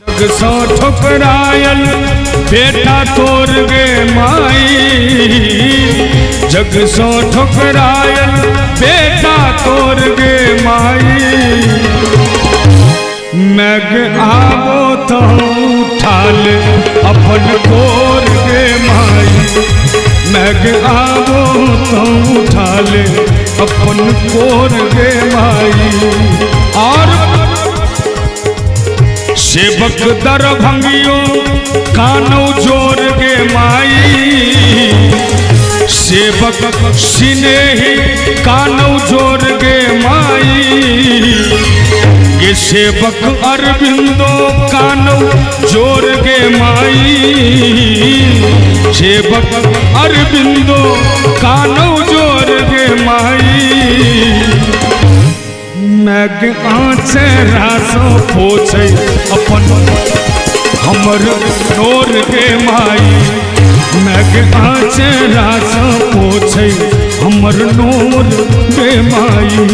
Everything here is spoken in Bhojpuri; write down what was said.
जग सो ठुकरायल बेटा तोर गे माई, जग सो ठुकरायल बेटा तोर गे माई। मैग आवो तो उठाल अपन तोर गे माई, मैग आवो तो उठाल अपन तोर गे माई। और सेवक दरभंगियो कानौ जोर गे माई, सेवक सिनेही कानौ जोर गे माई। ये सेवक अरविंदो कानौ जोर गे माई, सेवक अरविंदो कानौ जोर गे माई। मैग आँचे रासो पोछे अपन हमर नोर गे माई, मैग आँचे रासो पोछे हमर नोर गे माई।